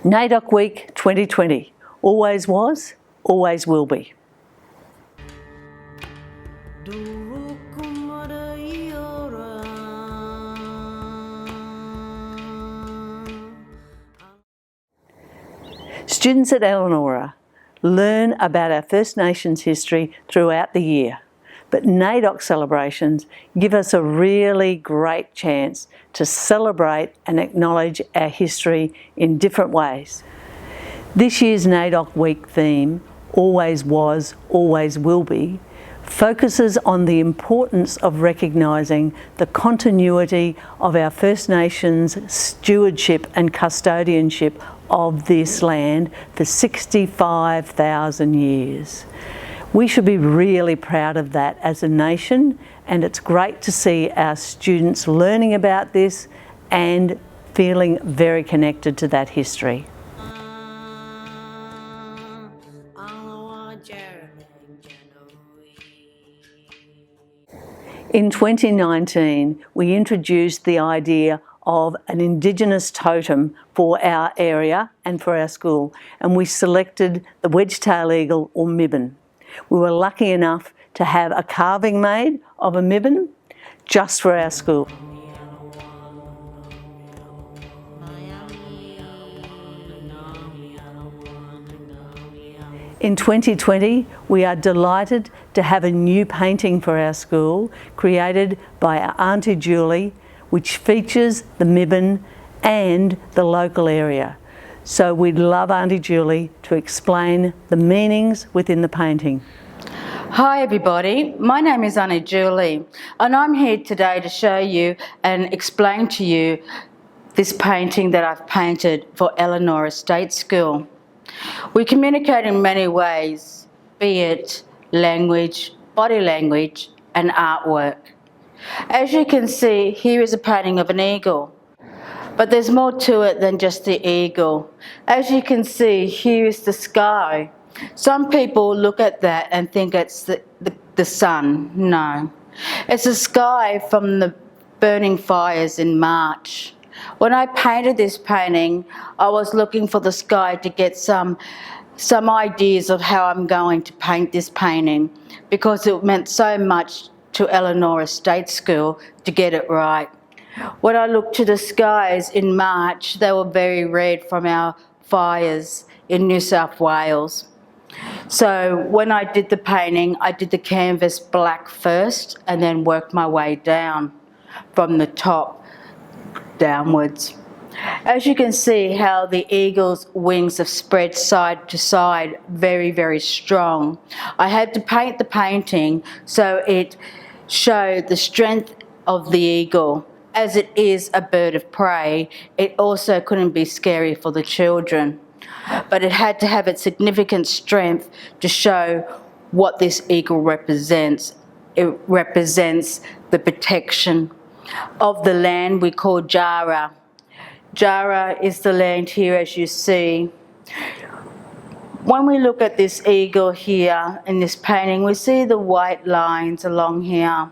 NAIDOC Week 2020. Always was, always will be. Students at Eleanora learn about our First Nations history throughout the year, but NAIDOC celebrations give us a really great chance to celebrate and acknowledge our history in different ways. This year's NAIDOC Week theme, Always Was, Always Will Be, focuses on the importance of recognising the continuity of our First Nations stewardship and custodianship of this land for 65,000 years. We should be really proud of that as a nation, and it's great to see our students learning about this and feeling very connected to that history. In 2019, we introduced the idea of an Indigenous totem for our area and for our school, and we selected the wedge-tail eagle, or mibbon. We were lucky enough to have a carving made of a mibbon just for our school. In 2020, we are delighted to have a new painting for our school created by our Auntie Julie, which features the mibbon and the local area. So we'd love Auntie Julie to explain the meanings within the painting. Hi everybody, my name is Auntie Julie and I'm here today to show you and explain to you this painting that I've painted for Eleanora State School. We communicate in many ways, be it language, body language and artwork. As you can see, here is a painting of an eagle, but there's more to it than just the eagle. As you can see, here is the sky. Some people look at that and think it's the sun. No, it's the sky from the burning fires in March. When I painted this painting, I was looking for the sky to get some ideas of how I'm going to paint this painting, because it meant so much to Eleanora State School to get it right. When I looked to the skies in March, they were very red from our fires in New South Wales. So when I did the painting, I did the canvas black first and then worked my way down from the top downwards. As you can see how the eagle's wings have spread side to side, very, very strong. I had to paint the painting so it showed the strength of the eagle. As it is a bird of prey, it also couldn't be scary for the children. But it had to have its significant strength to show what this eagle represents. It represents the protection of the land we call Jara. Jara is the land here, as you see. When we look at this eagle here in this painting, we see the white lines along here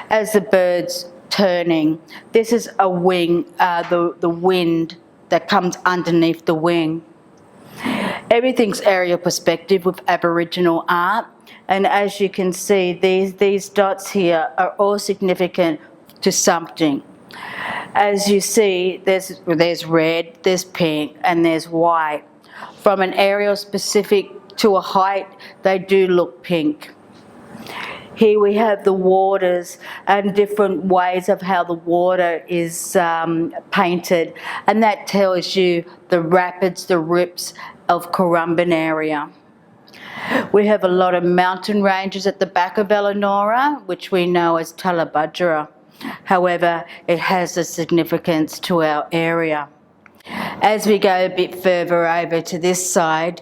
as the bird's turning. This is a wing, the wind that comes underneath the wing. Everything's aerial perspective with Aboriginal art, and as you can see, these dots here are all significant to something. As you see, there's red, there's pink, and there's white. From an aerial specific to a height, they do look pink. Here we have the waters and different ways of how the water is painted, and that tells you the rapids, the rips of Currumbin area. We have a lot of mountain ranges at the back of Eleanora, which we know as Talabudgera. However, it has a significance to our area. As we go a bit further over to this side,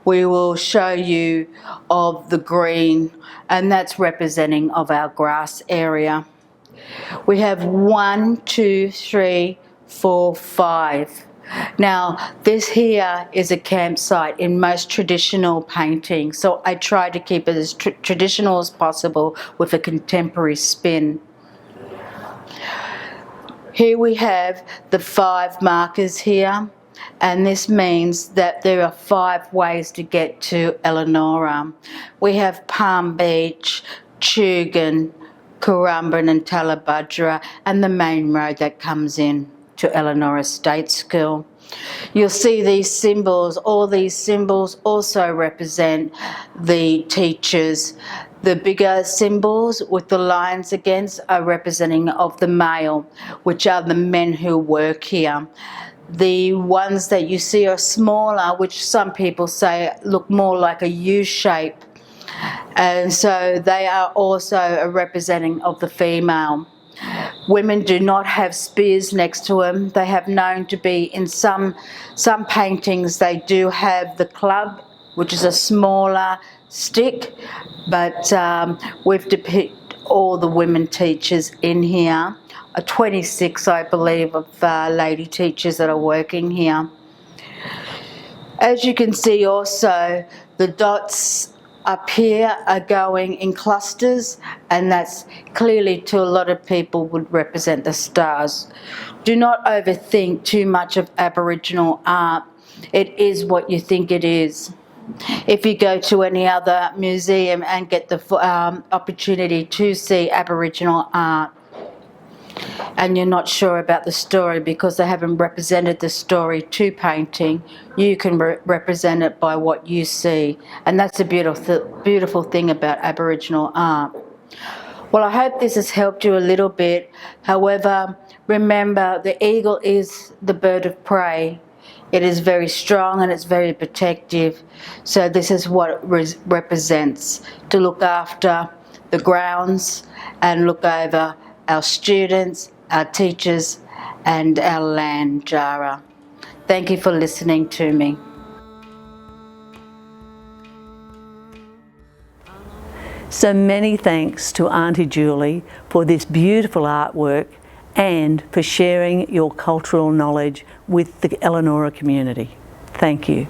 we will show you of the green, and that's representing of our grass area. We have 1, 2, 3, 4, 5. Now, this here is a campsite in most traditional paintings, so I try to keep it as traditional as possible with a contemporary spin. Here we have the 5 markers here. and this means that there are 5 ways to get to Elanora. We have Palm Beach, Tugun, Currumbin and Tallebudgera, and the main road that comes in to Elanora State School. You'll see these symbols. All these symbols also represent the teachers. The bigger symbols with the lines against are representing of the male, which are the men who work here. The ones that you see are smaller, which some people say look more like a U shape. And so they are also a representing of the female. Women do not have spears next to them. They have known to be in some paintings. They do have the club, which is a smaller stick, but we've depicted all the women teachers in here. 26, I believe, of lady teachers that are working here. As you can see also, the dots up here are going in clusters, and that's clearly to a lot of people would represent the stars. Do not overthink too much of Aboriginal art. It is what you think it is. If you go to any other museum and get the opportunity to see Aboriginal art, and you're not sure about the story because they haven't represented the story to painting, you can represent it by what you see. And that's a beautiful thing about Aboriginal art. Well, I hope this has helped you a little bit. However, remember, the eagle is the bird of prey. It is very strong and it's very protective. So this is what it represents, to look after the grounds and look over our students, our teachers and our land, Jara. Thank you for listening to me. So many thanks to Auntie Julie for this beautiful artwork and for sharing your cultural knowledge with the Elanora community. Thank you.